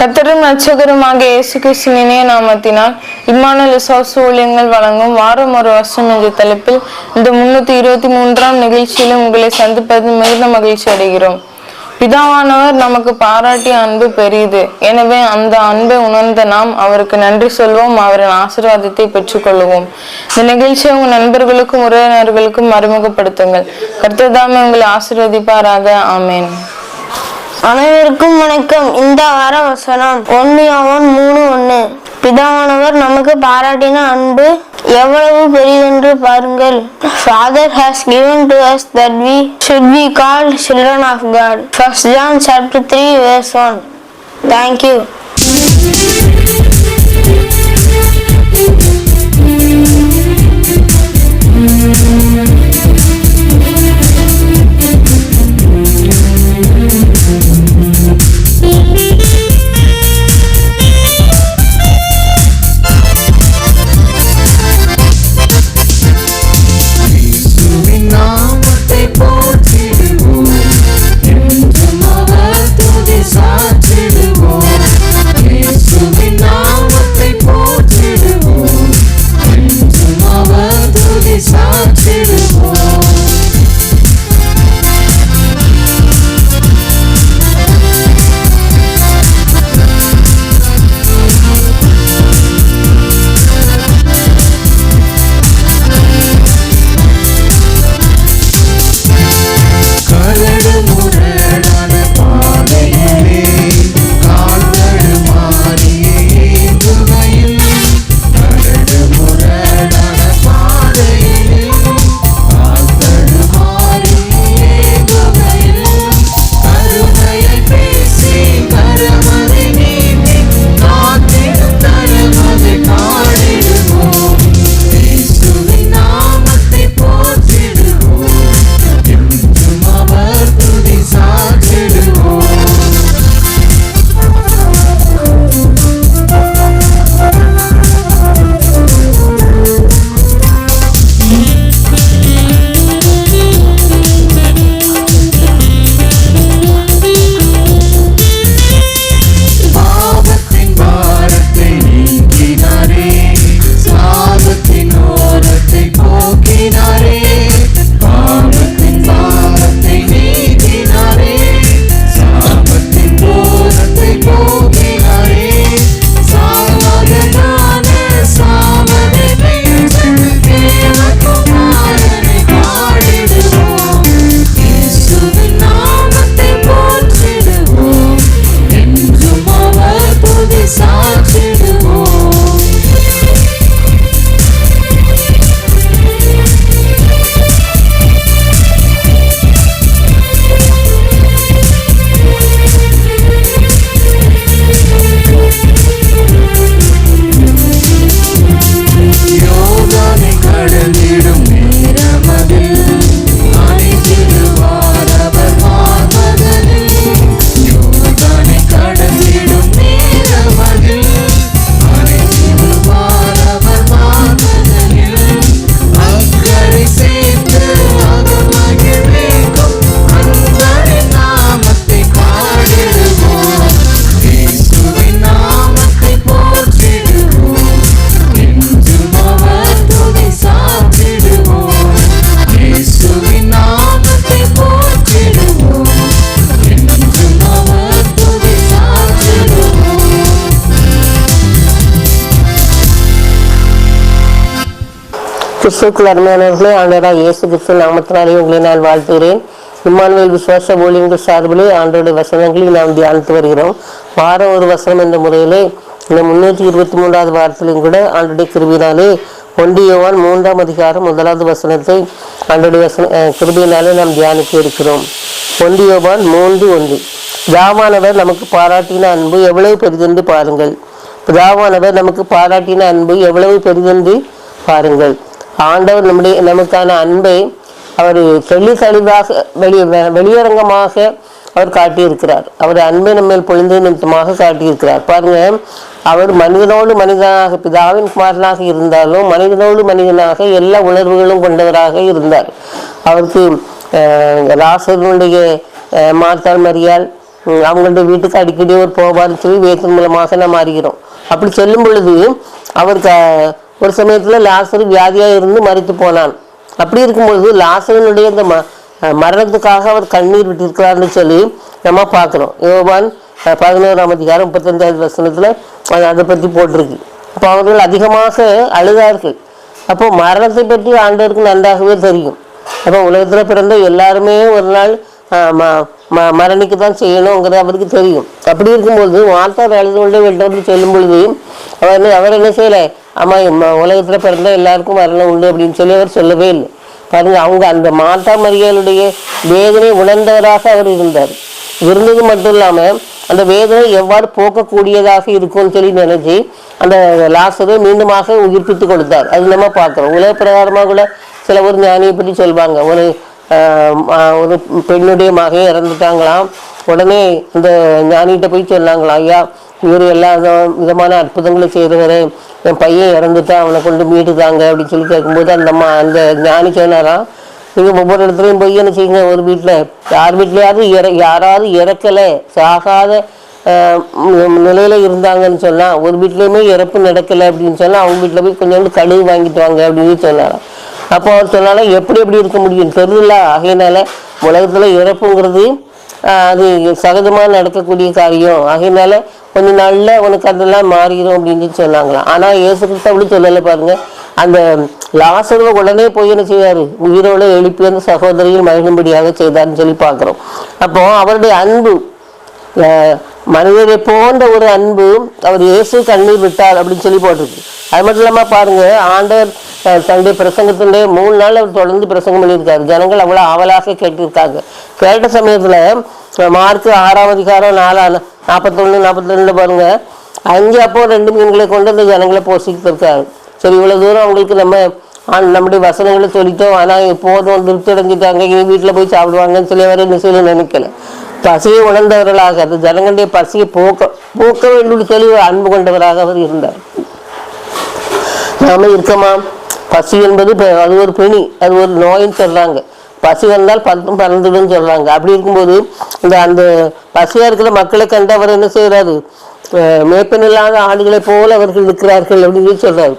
கர்த்தரும் இரட்சகருமாக இயேசு கிறிஸ்துவின் இனிய நாமத்தினால் இம்மானுவேல் விசுவாச ஊழியங்கள் வழங்கும் வாரம் ஒரு வருஷம் என்ற தலைப்பில் இந்த 323ஆம் நிகழ்ச்சியிலும் உங்களை சந்திப்பதில் மிகுந்த மகிழ்ச்சி அடைகிறோம். பிதாவானவர் நமக்கு பாராட்டிய அன்பு பெரியது. எனவே அந்த அன்பை உணர்ந்த நாம் அவருக்கு நன்றி சொல்வோம், அவரின் ஆசீர்வாதத்தை பெற்றுக்கொள்வோம். இந்த நிகழ்ச்சியை உங்கள் நண்பர்களுக்கும் உறவினர்களுக்கும் அறிமுகப்படுத்துங்கள். கர்த்தர் தாமே உங்களை ஆசீர்வதிப்பாராக. ஆமேன். அனைவருக்கும் வணக்கம். இந்த வார வசனம் 1 யோவான் 3:1. பிதாவானவர் நமக்கு பாராட்டின அன்பு எவ்வளவு பெரியதென்று பாருங்கள். Father has given to us that we should be called children of God. 1 John chapter 3 verse 1. Thank you. கிறிஸ்துவுக்குள் அருமையானவர்களே, ஆண்டவராக இயேசு கிறிஸ்து நாமத்தினாலே உங்களை நான் வாழ்த்துகிறேன். இம்மானுவேல் விசுவாச ஊழியங்கள் சார்பிலே ஆண்டோடைய வசனங்களை நாம் தியானித்து வருகிறோம். வாரம் ஒரு வசனம் என்ற முறையிலே இந்த 323வது வாரத்திலும் கூட ஆண்டோடைய கிருபையினாலே 1 யோவான் 3ஆம் அதிகாரம் 1வது வசனத்தை ஆண்டோடைய கிருபையினாலே நாம் தியானிக்க இருக்கிறோம். 1 யோவான் 3:1. பிதாவானவர் நமக்கு பாராட்டின அன்பு எவ்வளவு பெரிதென்று பாருங்கள். பிதாவானவர் நமக்கு பாராட்டின அன்பு எவ்வளவு பெரிதென்று பாருங்கள். ஆண்டவர் நமக்கான அன்பை அவர் தெளிவாக வெளியரங்கமாக அவர் காட்டியிருக்கிறார். அவர் அன்பை நம்ம பொழிந்து நிமித்தமாக காட்டியிருக்கிறார். பாருங்க, அவர் மனிதனோடு மனிதனாக பிதாவின் குமாரனாக இருந்தாலும் மனிதனோடு மனிதனாக எல்லா உணர்வுகளும் கொண்டவராக இருந்தார். அவருக்கு லாசருடைய மார்த்தாள் மரியாள் அவங்கள்ட்ட வீட்டுக்கு அடிக்கடி ஒரு போவார்னு சொல்லி வேதத்தின் மூலமாக நம்ம அறிகிறோம். அப்படி சொல்லும் பொழுது அவருக்கு ஒரு சமயத்துல லாசரு வியாதியா இருந்து மரித்து போனான். அப்படி இருக்கும்பொழுது லாசரனுடைய இந்த மரணத்துக்காக அவர் கண்ணீர் விட்டிருக்கிறார்னு சொல்லி நம்ம பார்க்கிறோம். யோவான் 11ஆம் அதிகாரம் 35வது வசனத்துல அதை பற்றி போட்டிருக்கு. அப்போ அவர்கள் அதிகமாக அழுதார்கள். அப்போ மரணத்தை பற்றி ஆண்டவருக்கு நன்றாகவே தெரியும். அப்போ உலகத்துல பிறந்த எல்லாருமே ஒரு நாள் மரணிக்கு தான் செய்யணுங்கிறது அவருக்கு தெரியும். அப்படி இருக்கும்போது மார்த்தார் அழுது கொண்டே வெட்டோடு சொல்லும் பொழுது அவர் என்ன செய்யலை, ஆமா உலகத்துல பிறந்த எல்லாருக்கும் மரணம் உண்டு அப்படின்னு சொல்லி அவர் சொல்லவே இல்லை. பாருங்க, அவங்க அந்த மார்த்தா மரியாளுடைய வேதனை உணர்ந்தவராக அவர் இருந்தார். இருந்தது மட்டும் இல்லாம அந்த வேதனை எவ்வாறு போக்கக்கூடியதாக இருக்கும்னு சொல்லி நினைச்சு அந்த லாசரை மீண்டுமாக உயிர்ப்பித்து கொடுத்தார். அது நம்ம பார்க்கிறோம். உலக பிரகாரமாக கூட சில ஒரு ஞானியை பற்றி சொல்வாங்க. ஒரு பெண்ணுடைய மகன் இறந்துட்டாங்களாம். உடனே இந்த ஞானிகிட்ட போய் சொன்னாங்களாம், ஐயா இவர் எல்லா விதமான அற்புதங்களை செய்கிறவரு, என் பையன் இறந்துட்டா அவனை கொண்டு மீட்டுதாங்க அப்படின்னு சொல்லி கேட்கும்போது அந்த ஞானி சொன்னாராம், நீங்கள் ஒவ்வொரு இடத்துலையும் போய் என்ன செய்யுங்க, ஒரு வீட்டில் யார் வீட்லையாவது யாராவது இறக்கலை சாகாத நிலையில இருந்தாங்கன்னு சொன்னா, ஒரு வீட்லையுமே இறப்பு நடக்கலை அப்படின்னு சொன்னா அவங்க வீட்டில் போய் கொஞ்சோண்டு கழுவு வாங்கிட்டு வாங்க அப்படின்னு சொன்னாராம். அப்போ அவர் சொன்னாலும் எப்படி இருக்க முடியும் தெரியல. ஆகையினால உலகத்துல இறப்புங்கிறது அது சகஜமாக நடக்கக்கூடிய காரியம். ஆகையினால கொஞ்ச நாள்ல உனக்கு அதெல்லாம் மாறிடும் அப்படின்னு சொன்னாங்களாம். ஆனா இயேசு கிறிஸ்து அப்படி சொல்லலை. பாருங்க, அந்த லாசருவை உடனே போய் என்ன செய்வாரு, உயிரோட எழுப்பி அந்த சகோதரியில் மகிழும்படியாக செய்தார்னு சொல்லி பார்க்கிறோம். அப்போ அவருடைய அன்பு, மனிதரை போன்ற ஒரு அன்பு, அவர் இயேசு கண்ணீர் விட்டார் அப்படின்னு சொல்லி போட்டிருக்கு. அது மட்டும் இல்லாம பாருங்க, ஆண்டவர் தன்னுடைய பிரசங்கத்தினுடைய 3 நாள் அவர் தொடர்ந்து பிரசங்கம் பண்ணியிருக்காரு. ஜனங்கள் அவ்வளவு ஆவலாக கேட்டிருக்காங்க. கேட்ட சமயத்துல மார்க்கு 6ஆம் அதிகாரம் 41-42 பாருங்க, 5 அப்போ 2 மீன்களை கொண்டு அந்த ஜனங்களை போஷித்திருக்காரு. சரி, இவ்வளவு தூரம் அவங்களுக்கு நம்முடைய வசனங்களை சொல்லிட்டோம், ஆனா போதும் திருப்தி அடைஞ்சிட்டாங்க, இனி வீட்டுல போய் சாப்பிடுவாங்கன்னு சொல்லி அவர் என்ன செய்ய நினைக்கல. பசியை உணர்ந்தவர்களாக அந்த ஜனங்களுடைய பசியை போக்க வேண்டும் சொல்லி அன்பு கொண்டவராக அவர் இருந்தார். நாம இருக்கமா? பசி என்பது அது ஒரு பிணி, அது ஒரு நோயின்னு சொல்றாங்க. பசி வந்தால் 10 பறந்துடும் சொல்றாங்க. அப்படி இருக்கும்போது அந்த பசியா இருக்கிற மக்களை கண்டு அவர் என்ன செய்யறாரு, மேய்ப்பன் இல்லாத ஆடுகளை போல அவர்கள் இருக்கிறார்கள் அப்படின்னு சொல்றாரு.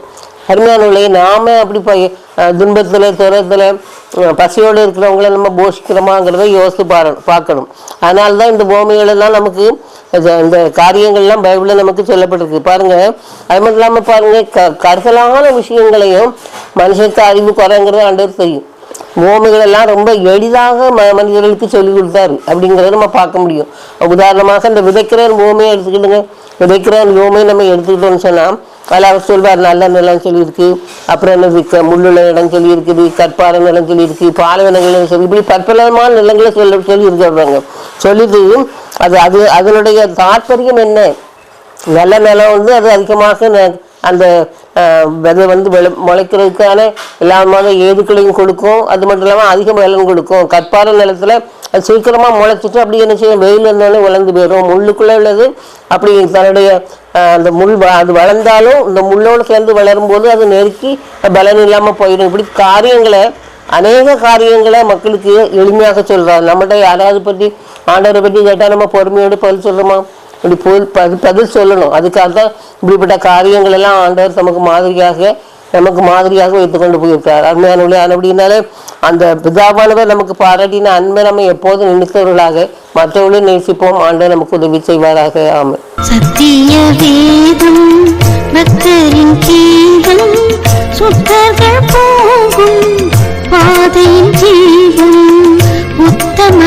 அருமையானவர்களே, நாம அப்படி துன்பத்துல துரத்துல பசியோடு இருக்கிறவங்களை நம்ம போஷிக்கிறோமாங்கிறத யோசித்து பார்க்கணும். அதனால்தான் இந்த பூமிகள் எல்லாம் நமக்கு இந்த காரியங்கள்லாம் பைபிள்ல நமக்கு சொல்லப்பட்டிருக்கு. பாருங்க, அது மட்டும் இல்லாம பாருங்க, கருதலான விஷயங்களையும் மனுஷனுக்கு அறிவு குறைங்கிறது ஆண்டவர் தெரியும். பூமிகள் எல்லாம் ரொம்ப எளிதாக மனிதர்களுக்கு சொல்லி கொடுத்தாரு அப்படிங்கிறத நம்ம பார்க்க முடியும். உதாரணமாக இந்த விதைக்கிறவன் பூமியை எடுத்துக்கிட்டுங்க, விதைக்கிறவன் பூமியை நம்ம எடுத்துக்கிட்டோம்னு சொன்னா அதில் அவர் சொல்வார், நல்ல நிலம் சொல்லியிருக்கு, அப்புறம் என்ன முள்ளுள்ள இடம் சொல்லி இருக்குது, கற்பாறை நிலம் சொல்லியிருக்கு, பாலைவனங்கள் சொல்லி, இப்படி பற்பலமான நிலங்களை சொல்லி இருக்கிறாங்க. சொல்லிட்டு அதனுடைய தாற்பயம் என்ன, நல்ல நிலம் அது அதிகமாக அந்த விதை முளைக்கிறதுக்கான எல்லாமான ஏதுக்களையும் கொடுக்கும். அது மட்டும் இல்லாமல் அதிக பலன் கொடுக்கும். கற்பாறை நிலத்துல அது சீக்கிரமா முளைச்சிட்டு அப்படி என்ன செய்யும், வெயில் இருந்தாலும் வளர்ந்து போயிடும். முள்ளுக்குள்ள உள்ளது அப்படி தன்னுடைய அந்த முள் அது வளர்ந்தாலும் இந்த முள்ளோடு சேர்ந்து வளரும் போது அது நெருக்கி பலன் இல்லாம போயிடும். இப்படி அநேக காரியங்களை மக்களுக்கு எளிமையாக சொல்றாரு. நம்மகிட்ட யாராவது பற்றி ஆண்டவரை பற்றி கேட்டா நம்ம பொறுமையோடு பதில் சொல்றோமா? இப்படி பதில் சொல்லணும். அதுக்காக தான் இப்படிப்பட்ட காரியங்கள் எல்லாம் ஆண்டவர் நமக்கு மாதிரியாக வைத்து கொண்டு போயிருக்கிறார். அருமையானவர்களே, அப்படின்னாலே அந்த பிதாவானவர் நமக்கு பாராட்டின அன்பை நம்ம எப்போதும் நினைத்தவர்களாக மற்றவர்களை நேசிப்போம். ஆண்டவர் நமக்கு உதவி செய்வாராக. ஆமென். சத்திய வேதம் பக்தரின் கீதம், சுத்தர்கள் போகும் பாதையின் ஜீவன், உத்தம